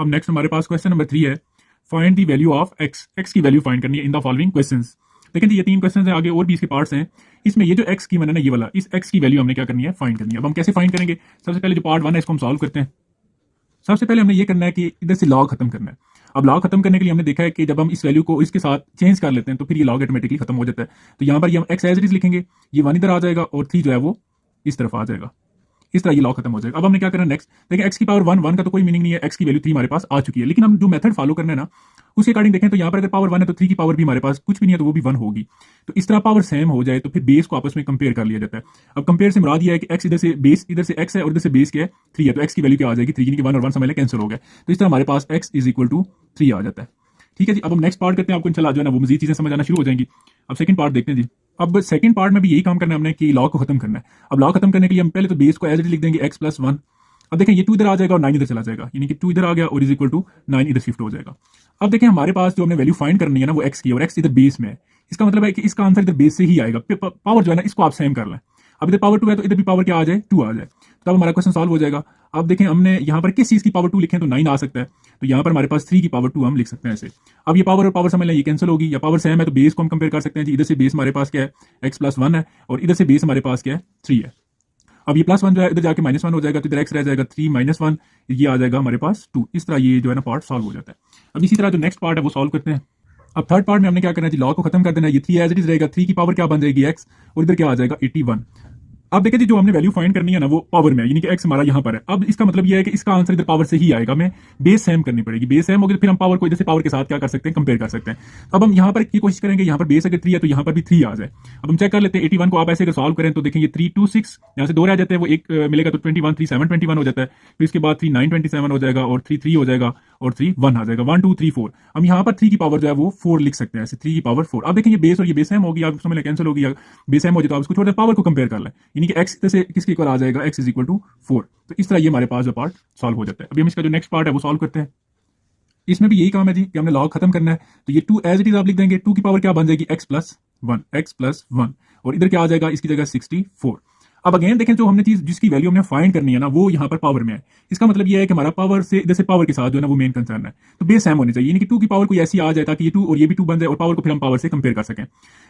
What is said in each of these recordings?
अब नेक्स्ट हमारे पास question number 3 है, find the value of x, x की वैल्यू फाइंड करनी है इन द फॉलोइंग क्वेश्चंस। लेकिन ये 3 क्वेश्चन है, आगे और भी इसके पार्ट्स हैं। इसमें ये जो एक्स की मैंने ना ये वाला, इस एक्स की वैल्यू हमने क्या करनी है, फाइंड करनी है। अब हम कैसे फाइंड करेंगे, सबसे पहले जो पार्ट 1 है इसको हम सॉल्व करते हैं। सबसे पहले हमने ये करना है कि इधर से लॉग खत्म करना है। अब लॉग खत्म करने के लिए हमने देखा है कि जब हम इस वैल्यू को इसके साथ चेंज कर लेते हैं तो फिर ये लॉग ऑटोमेटिकली खत्म हो जाता है। तो यहाँ पर ये हम एक्स एज इट इज लिखेंगे, ये 1 इधर आ जाएगा और 3 जो है वो इस तरफ आ जाएगा। इस तरह ये लॉग खत्म हो जाएगा। अब हमने क्या करना है नेक्स्ट, देखिए एक्स की पावर 1 का तो कोई मीनिंग नहीं है, एक्स की वैल्यू 3 हमारे पास आ चुकी है। लेकिन हम जो मेथड फॉलो करना है ना उसके अकॉर्डिंग देखें तो यहाँ पर अगर पावर 1 है तो 3 की पावर भी हमारे पास कुछ भी नहीं है तो वो भी 1 होगी। तो इस तरह पावर सेम हो जाए तो फिर बेस को आपस में कंपेयर कर लिया जाता है। अब कंपेयर से मुराद ये है कि एक्स इधर से बेस, इधर से एक्स है और इधर से बेस क्या है 3 है, तो एक्स की वैल्यू क्या आ जाएगी 3, यानी कि 1 और 1 समझ लें कैंसिल हो गए। तो इस तरह हमारे पास एक्स इज इक्वल टू 3 आ जाता है। ठीक है जी। अब हम नेक्स्ट पार्ट करते हैं, आपको इंशाल्लाह जो है ना वो मजीद चीजें समझ आना शुरू हो जाएंगी। अब सेकंड पार्ट देखते हैं जी। अब सेकंड पार्ट में भी यही काम करना है हमने कि लॉग को खत्म करना है। अब लॉग खत्म करने के लिए हम पहले तो बेस को एज इट लिख देंगे एक्स प्लस 1। अब देखें ये 2 इधर आ जाएगा और 9 इधर चला जाएगा, यानी कि 2 इधर आ गया और इज इक्वल टू 9 इधर शिफ्ट हो जाएगा। अब देखें हमारे पास जो हमने वैल्यू फाइंड करनी है ना वो एक्स की, और एक्स इधर बेस में है। इसका मतलब है कि इसका आंसर इधर बेस से ही आएगा। पावर जो है ना इसको आप सेम कर लें। अब इधर पावर 2 है तो इधर भी पावर क्या आ जाए 2 आ जाए, तो अब हमारा क्वेश्चन सॉल्व हो जाएगा। अब देखें हमने यहाँ पर किस चीज की पावर 2 लिखें तो 9 आ सकता है, तो यहाँ पर हमारे पास 3 की पावर 2 हम लिख सकते हैं ऐसे। अब ये पावर और पावर समझ लें ये कैंसिल होगी, या पावर सेम है तो बेस को हम कंपेयर कर सकते हैं जी। इधर से बेस हमारे पास क्या है एक्स प्लस 1 है और इधर से बेस हमारे पास क्या है 3 है। अब ये प्लस 1 जो है इधर जाके -1 हो जाएगा, तो इधर एक्स रह जाएगा 3 -1, ये आ जाएगा हमारे पास 2। इस तरह ये जो है ना पार्ट सॉल्व हो जाता है। अब इसी तरह जो नेक्स्ट पार्ट है वो सॉल्व करते हैं। अब थर्ड पार्ट में हमने क्या करना है जी, लॉग को खत्म कर देना है। ये 3 एज इट इज रहेगा, 3 की पावर क्या बन जाएगी एक्स, और इधर क्या आ जाएगा 81। अब देखिए जी जो हमने वैल्यू फाइंड करनी है ना वो पावर में है, यानी कि एक्स हमारा यहाँ पर है। अब इसका मतलब ये है कि इसका आंसर इधर पावर से ही आएगा, हमें बेस सेम करनी पड़ेगी। बेस सेम होगी तो फिर हम पावर को इधर से पावर के साथ क्या कर सकते हैं, कंपेयर कर सकते हैं। अब हम यहाँ पर की कोशिश करेंगे, यहाँ पर बेस अगर 3 है तो यहाँ पर भी 3 आ जाए। अब हम चेक कर लेते हैं 81 को आप ऐसे अगर सॉल्व करें तो देखेंगे 326 यहाँ से 2 रह जाते हैं, वो एक मिलेगा तो 21 3 7 21 हो जाता है। फिर इसके बाद 3 9 27 हो जाएगा और 3 3 हो जाएगा और 3 1 आ जाएगा, 1 2 3 4। हम यहाँ पर 3 की पावर जो है वो 4 लिख सकते हैं ऐसे, 3 की पावर 4। अब देखेंगे बेस और ये बेस सेम होगी, आप समझ लें कैंसिल होगी, बेस सेम हो जाए तो आप इसको छोड़ दें, पावर को कंपेयर कर लें, यानी कि एक्स से किसके इक्वल आ जाएगा एक्स इज इक्वल टू 4। तो इस तरह ये हमारे पास जो पार्ट सॉल्व हो जाता है। अभी हम इसका जो नेक्स्ट पार्ट है वो सॉल्व करते हैं। इसमें भी यही काम है जी कि हमने लॉग खत्म करना है। तो ये 2 एज इट इज आप लिख देंगे, 2 की पावर क्या बन जाएगी एक्स प्लस 1 और इधर क्या आ जाएगा इसकी जगह 64। अब अगेन देखें जो हमने चीज जिसकी वैल्यू हमने फाइंड करनी है ना वो यहाँ पर पावर में है। इसका मतलब ये है कि हमारा पावर से इधर से पावर के साथ जो है ना वो मेन कंसर्न है, तो बेस सेम होनी चाहिए, यानी कि 2 की पावर कोई ऐसी आ जाए ताकि ये 2 और ये भी 2 बन जाए और पावर को फिर हम पावर से कंपेयर कर सकें।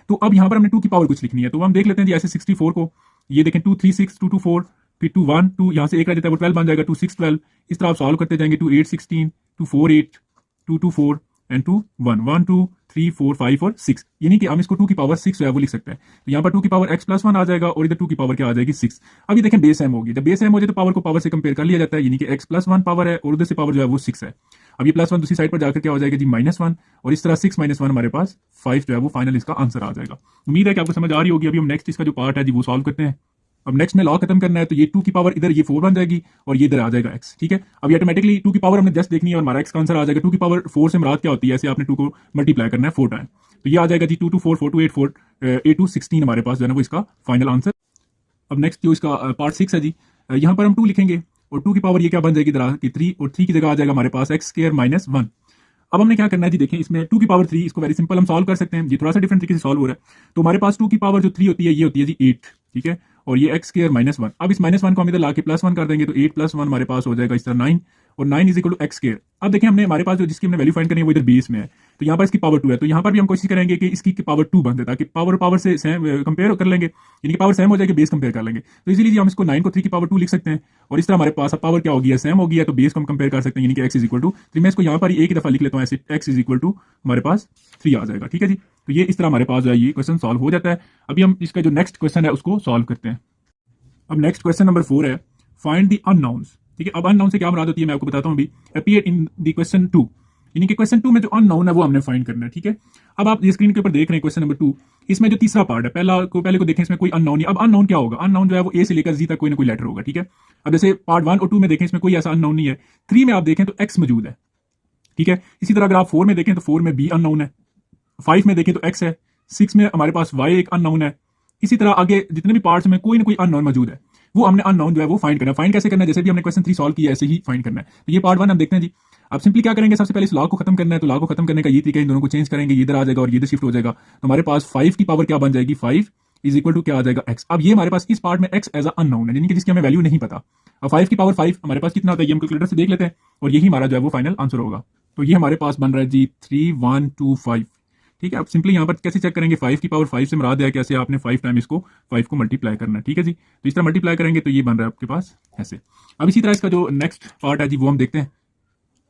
तो अब यहाँ पर हमने 2 की पावर कुछ लिखनी है, तो हम देख लेते हैं जी ऐसे 64 को, ये देखें 2 3 6 2 2 4, फिर 2 1 2 यहाँ से एक रह जाता है वो 12 बन जाएगा, 2 6 12। इस तरह आप सॉल्व करते जाएंगे, 2 8 16 2 4 8 2 2 4 एंड 2 1 1 2 3 4 5 और 6, यानी कि हम इसको 2 की पावर 6 जो है वो लिख सकते हैं। तो यहाँ पर 2 की पावर x प्लस 1 आ जाएगा और इधर 2 की पावर क्या आ जाएगी 6। अब ये देखें बेस सेम होगी, जब बेस सेम हो जाए तो पावर को पावर से कंपेयर कर लिया जाता है, यानी कि x प्लस 1 पावर है और उधर से पावर जो है वो 6 है। अब ये प्लस 1 दूसरी साइड पर जाकर क्या हो जाएगा जी -1, और इस तरह 6 -1 हमारे पास 5 जो है वो फाइनल इसका आंसर आ जाएगा। उम्मीद है कि आपको समझ आ रही होगी। अभी हम नेक्स्ट इसका जो पार्ट है जी वो सॉल्व करते हैं। अब नेक्स्ट में लॉग खत्म करना है, तो ये 2 की पावर इधर ये 4 बन जाएगी और ये इधर आ जाएगा x। ठीक है, अब ये ऑटोमेटिकली 2 की पावर हमने जस्ट देखनी है और हमारा x का आंसर आ जाएगा। 2 की पावर 4 से मुराद क्या होती है, ऐसे आपने 2 को मल्टीप्लाई करना है 4 टाइम, तो ये आ जाएगा जी 2 2 4 4 2 8 4 8 2 16 हमारे पास जो है ना वो इसका फाइनल आंसर। अब नेक्स्ट जो इसका पार्ट 6 है जी, यहाँ पर हम 2 लिखेंगे और 2 की पावर ये क्या बन जाएगी इधर की 3, और 3 की जगह आ जाएगा हमारे पास x स्क्वायर माइनस 1। अब हमने क्या करना है जी, देखें इसमें 2 की पावर 3, इसको वेरी सिंपल हम सॉल्व कर सकते हैं, ये थोड़ा सा डिफरेंट तरीके से सॉल्व हो रहा है। तो हमारे पास 2 की पावर जो 3 होती है ये होती है जी 8, ठीक है, और ये x स्क्वायर माइनस 1। अब इस -1 को हम इधर लाके +1 कर देंगे तो 8 + 1 हमारे पास हो जाएगा इस तरह 9, और 9 is equal to x square. अब देखें हमने हमारे पास जो जिसकी हमने वैल्यू फाइंड करनी है वो इधर बेस में है, तो यहाँ पर इसकी पावर 2 है, तो यहाँ पर भी हम कोशिश करेंगे कि इसकी पावर 2 बन जाए ताकि पावर से कंपेयर कर लेंगे, यानी कि पावर सेम हो जाएगी, बेस कंपेयर कर लेंगे। तो इसीलिए हम इसको 9 को 3 की पावर 2 लिख सकते हैं, और इस तरह हमारे पास पावर क्या होगी सेम होगी है, तो बेस को हम कंपेयर कर सकते हैं, यानी कि x इज इक्वल टू 3। मैं इसको यहाँ पर एक ही दफा लिख लेता हूँ ऐसे, x इज इक्वल टू हमारे पास 3 आ जाएगा। ठीक है जी, तो ये इस तरह हमारे पास जो है ये क्वेश्चन सॉल्व हो जाता है। अभी हम इसका जो नेक्स्ट क्वेश्चन है उसको सॉल्व करते हैं। अब नेक्स्ट क्वेश्चन नंबर 4 है, फाइंड द अननोन्स। ठीक है, अब अननोन से क्या मुराद होती है मैं आपको बताता हूँ अभी। अपीयर इन द क्वेश्चन 2, यानी कि क्वेश्चन 2 में जो अननोन है वो हमने फाइंड करना है। ठीक है, अब आप ये स्क्रीन के ऊपर देख रहे हैं क्वेश्चन नंबर 2, इसमें जो तीसरा पार्ट है पहले को देखें, इसमें कोई अननोन नहीं। अब अननोन क्या होगा, अननोन जो है वो ए से लेकर जी तक कोई ना कोई लेटर होगा। ठीक है, अब जैसे पार्ट 1 और 2 में देखें इसमें कोई ऐसा अननोन नहीं है, 3 में आप देखें तो एक्स मौजूद है। ठीक है, इसी तरह अगर आप 4 में देखें तो 4 में बी अननोन है, 5 में देखें तो एक्स है, 6 में हमारे पास वाई एक अननोन है। इसी तरह आगे जितने भी पार्ट्स में कोई ना कोई अननोन मौजूद है, वो हमने अननोन जो है वो फाइंड करना है। फाइंड कैसे करना है, जैसे भी हमने क्वेश्चन 3 सॉल्व किया ऐसे ही फाइंड करना है। तो ये पार्ट 1 हम देखते हैं जी। अब सिंपली क्या करेंगे, सबसे पहले इस लॉग को खत्म करना है, तो लॉग को खत्म करने का ये तरीका, इन दोनों को चेंज करेंगे, ये इधर आ जाएगा और ये इधर शिफ्ट हो जाएगा, तो हमारे पास 5 की पावर क्या बन जाएगी 5 इज इक्वल टू क्या आ जाएगा x। अब ये हमारे पास इस पार्ट में x एज अ अननोन है, यानी कि जिसकी हमें वैल्यू नहीं पता। अब 5 की पावर 5 हमारे पास कितना होता है ये हम कैलकुलेटर से देख लेते हैं और यही हमारा जो है वो फाइनल आंसर होगा। तो ये हमारे पास बन रहा है जी 3125। ठीक है, अब सिंपली यहाँ पर कैसे चेक करेंगे, 5 की पावर 5 से मुराद है कैसे आपने 5 टाइम इसको 5 को मल्टीप्लाई करना है। ठीक है जी, तो इस तरह मल्टीप्लाई करेंगे तो ये बन रहा है आपके पास ऐसे। अब इसी तरह इसका जो नेक्स्ट पार्ट है जी वो हम देखते हैं।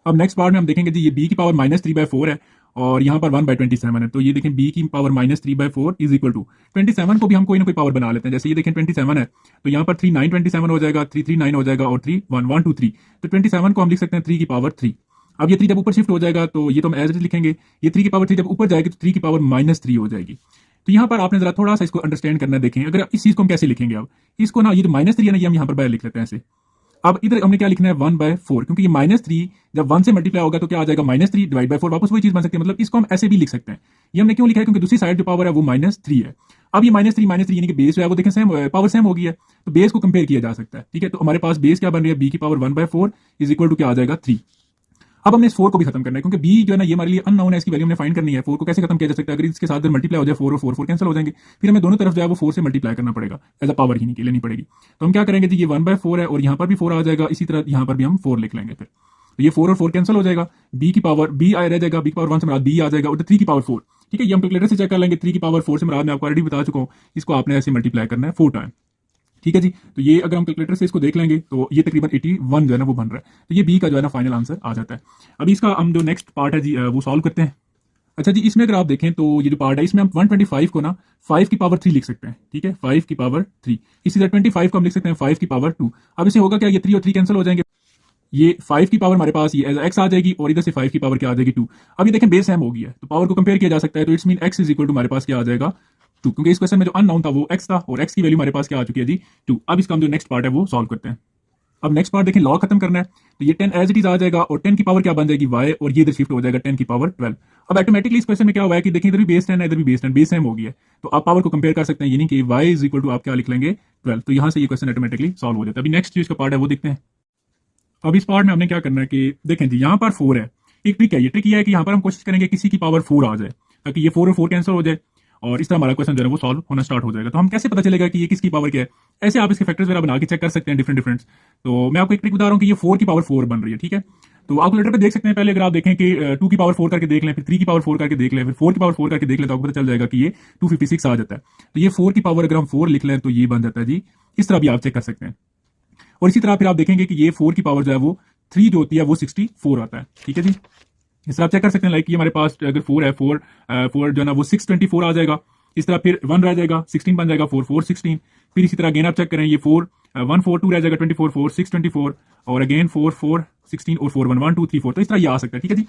अब नेक्स्ट पार्ट में हम देखेंगे जी ये b की पावर -3/4 है और यहाँ पर 1/27 है। तो ये देखें b की पावर -3/4 इज इक्वल टू 27 को भी हम कोई ना कोई पावर बना लेते हैं। जैसे ये देखें 27 है तो यहाँ पर 3 927 हो जाएगा, 3 3 9 हो जाएगा और 3 1 1 2 3। तो 27 को हम लिख सकते हैं 3 की पावर 3। अब ये 3 जब ऊपर शिफ्ट हो जाएगा तो ये तो हम एज इट लिखेंगे, ये 3 की पावर 3 जब ऊपर जाएगी तो 3 की पावर -3 हो जाएगी। तो यहाँ पर आपने जरा थोड़ा सा इसको अंडरस्टैंड करना देखें, अगर इस चीज को हम कैसे लिखेंगे, अब इसको ना ये जो -3 है ना ये हम यहाँ पर बाहर लिख लेते हैं ऐसे। अब इधर हमने क्या लिखना है 1/4, क्योंकि ये -3 जब 1 से मल्टीप्लाई होगा तो क्या आ जाएगा -3 डिवाइड बाय 4, वापस वही चीज बन सकती है। मतलब इसको हम ऐसे भी लिख सकते हैं। ये हमने क्यों लिखा है, क्योंकि दूसरी साइड जो पावर है वो -3 है। अब ये -3 यानी कि बेस जो है वो देखें सेम पावर सेम हो गई है, तो बेस को कंपेयर किया जा सकता है। ठीक है, तो हमारे पास बेस क्या बन रही है, b की पावर 1/4 इज इक्वल टू क्या आ जाएगा 3। अब हमने इस 4 को भी खत्म करना है, क्योंकि b जो है ना ये हमारे लिए अननोन है, इसकी वैल्यू हमने फाइंड करनी है। 4 को कैसे खत्म किया जा सकता है, अगर इसके साथ अगर मल्टीप्लाई हो जाए 4 और 4 कैंसिल हो जाएंगे, फिर हमें दोनों तरफ जो है वो 4 से मल्टीप्लाई करना पड़ेगा, एज अ पावर ही नहीं लेनी पड़ेगी। तो हम क्या करेंगे जी, ये 1/4 है और यहाँ पर भी 4 आ जाएगा, इसी तरह यहाँ पर भी हम 4 लिख लेंगे। फिर तो ये 4 और 4 कैंसिल हो जाएगा, b की पावर b रह जाएगा, b की पावर 1 से मुराद b आ जाएगा और 3 की पावर 4। ठीक है, ये हम कैलकुलेटर से चेक कर लेंगे। 3 की पावर 4 से मुराद मैं आपको ऑलरेडी बता चुका हूँ, इसको आपने ऐसे मल्टीप्लाई करना है 4 टाइम। ठीक है जी, तो ये अगर हम कैलकुलेटर से इसको देख लेंगे तो ये तकरीबन 81 जो है ना वो बन रहा है। तो ये बी का जो है ना फाइनल आंसर आ जाता है। अभी इसका हम जो नेक्स्ट पार्ट है जी वो सॉल्व करते हैं। अच्छा जी, इसमें अगर आप देखें तो ये जो पार्ट है इसमें हम 125 को ना 5 की पावर 3 लिख सकते हैं। ठीक है, 5 की पावर 3, इसी तरह 25 को हम लिख सकते हैं 5 की पावर 2। अब इसे होगा क्या, ये 3 और 3 कैंसिल हो जाएंगे, ये 5 की पावर हमारे पास ये एज एक्स आ जाएगी और इधर से 5 की पावर क्या आ जाएगी 2। अब ये देखें बेस सेम हो गई है तो पावर को कंपेयर किया जा सकता है। तो it's mean x is equal to हमारे पास क्या आ जाएगा 2, क्योंकि इस क्वेश्चन में जो अननोन था वो x था और x की वैल्यू हमारे पास क्या आ चुकी है जी 2। अब इसका हम जो नेक्स्ट पार्ट है वो सॉल्व करते हैं। अब नेक्स्ट पार्ट देखें, लॉग खत्म करना है तो ये 10 एज इट इज आ जाएगा और 10 की पावर क्या बन जाएगी y और ये इधर शिफ्ट हो जाएगा 10 की पावर 12। अब ऑटोमेटिकली इस क्वेश्चन में क्या हुआ है कि देखिए इधर भी बेस 10 है, इधर भी बेस 10, बेस सेम हो गई है। तो आप पावर को कंपेयर कर सकते हैं, यानी कि y इज इक्वल टू आप क्या लिख लेंगे 12। तो यहाँ से ये क्वेश्चन ऑटोमेटिकली सॉल्व हो जाता है। अभी नेक्स्ट चीज का पार्ट है वो देखते हैं। अब इस पार्ट में हमने क्या करना है कि देखें जी यहाँ पर 4 है, एक ट्रिक है, ये ट्रिक ये है कि यहाँ पर हम कोशिश करेंगे किसी की पावर 4 आ जाए ताकि ये 4 और 4 कैंसिल हो जाए और इस तरह हमारा क्वेश्चन जो है वो सॉल्व होना स्टार्ट हो जाएगा। तो हम कैसे पता चलेगा कि ये किसकी पावर क्या है, ऐसे आप इसके फैक्टर्स वगैरह बना के चेक कर सकते हैं डिफरेंट। तो मैं आपको एक ट्रिक बता रहा हूँ कि ये 4 की पावर 4 बन रही है। ठीक है, तो कैलकुलेटर पे देख सकते हैं। पहले अगर आप देखें कि 2 की पावर 4 करके देख लें, फिर 3 की पावर 4 करके देख लें, फिर 4 की पावर 4 करके देख लें, तो आपको पता चल जाएगा कि ये 256 आ जाता है। तो ये 4 की पावर अगर हम 4 लिख लें तो ये बन जाता है जी, इस तरह भी आप चेक कर सकते हैं। और इसी तरह फिर आप देखेंगे कि ये 4 की पावर जो है वो 3 जो होती है वो 64 आता है। ठीक है जी, इस तरह आप चेक कर सकते हैं। लाइक ये हमारे पास अगर 4 है, 4 जो है ना वो 624 आ जाएगा। इस तरह फिर 1 रह जाएगा, 16 बन जाएगा, 4 4 16। फिर इसी तरह अगेन आप चेक करें, ये 4 1 4 2 रह जाएगा, 24 4 6 24 और अगेन 4 4 16 और 4 1 1 2 3 4। तो इस तरह ये आ सकता है। ठीक है जी,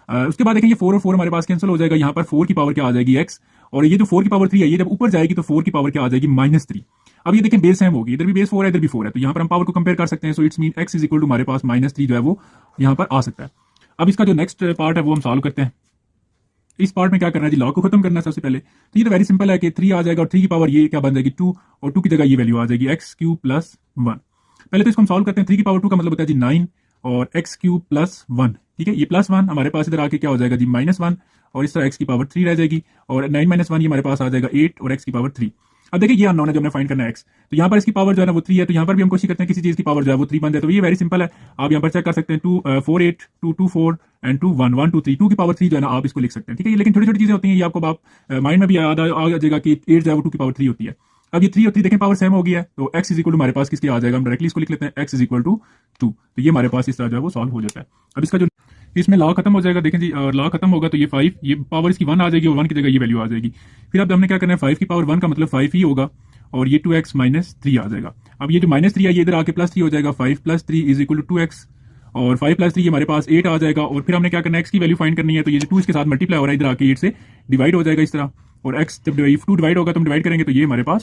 उसके बाद देखें ये 4 और 4 हमारे पास कैंसिल हो जाएगा। यहाँ पर 4 की पावर क्या आ जाएगी x और ये जो 4 की पावर 3 है ये जब ऊपर जाएगी तो 4 की पावर क्या आ जाएगी -3। अब ये देखें बेस सेम होगी, इधर भी बेस 4 है, इधर भी 4 है, तो यहाँ पर हम पावर को कंपेयर कर सकते हैं। So it's mean x is equal to हमारे पास -3 जो है वो यहाँ पर आ सकता है। अब इसका जो नेक्स्ट पार्ट है वो हम सॉल्व करते हैं। इस पार्ट में क्या करना है जी, लॉग को खत्म करना है सबसे पहले। तो ये तो वेरी सिंपल है कि 3 आ जाएगा और 3 की पावर ये क्या बन जाएगी 2 और 2 की जगह ये वैल्यू आ जाएगी x³ + 1। पहले तो इसको हम सॉल्व करते हैं। 3 की पावर 2 का मतलब होता है जी 9 और x³ + 1। ठीक है, ये +1 हमारे पास इधर आके क्या हो जाएगा जी -1 और इस तरह x की पावर 3 रह जाएगी और 9 - 1 ये हमारे पास आ जाएगा 8 और x की पावर 3। अब देखिए ये अननोन है जो हमने फाइंड करना है x, तो यहाँ पर इसकी पावर जो है ना वो 3 है, तो यहाँ पर भी हम कोशिश करते हैं किसी चीज की पावर जो है वो 3 बन जाए। तो ये वेरी सिंपल है, आप यहाँ पर चेक कर सकते हैं 2 4 8 2 2 4 एंड 2 1 1 2 3। 2 की पावर 3 जो है ना आप इसको लिख सकते हैं। ठीक है, लेकिन छोटी छोटी चीजें होती हैं, ये आपको आप माइंड में भी याद आ जाएगा कि 8 जो है वो 2 की पावर 3 होती है। अब ये 3 और 3 देखें पावर सेम हो गया है, तो x इज इक्वल टू हमारे पास किसके आ जाएगा, हम डायरेक्टली इसको लिख लेते हैं x इज इक्वल टू 2। तो ये हमारे पास इस तरह जो है वो सॉल्व हो जाता है। अब इसका जो इसमें लॉग खत्म हो जाएगा, देखें जी, और लॉग खत्म होगा तो ये 5, ये पावर इसकी 1 आ जाएगी और 1 की जगह ये वैल्यू आ जाएगी। फिर अब हमने क्या करना है, 5 की पावर 1 का मतलब 5 ही होगा और ये 2x - 3 आ जाएगा। अब ये जो -3 है ये इधर आके +3 हो जाएगा, 5 + 3 इज इक्वल टू 2x और 5 + 3 हमारे पास 8 आ जाएगा। और फिर हमने क्या करना है, x की वैल्यू फाइंड करनी है, तो ये जो 2 इसके साथ मल्टीप्लाई हो रहा है इधर आके 8 से डिवाइड हो जाएगा इस तरह, और x जब 2 डिवाइड होगा तो हम डिवाइड करेंगे तो ये हमारे पास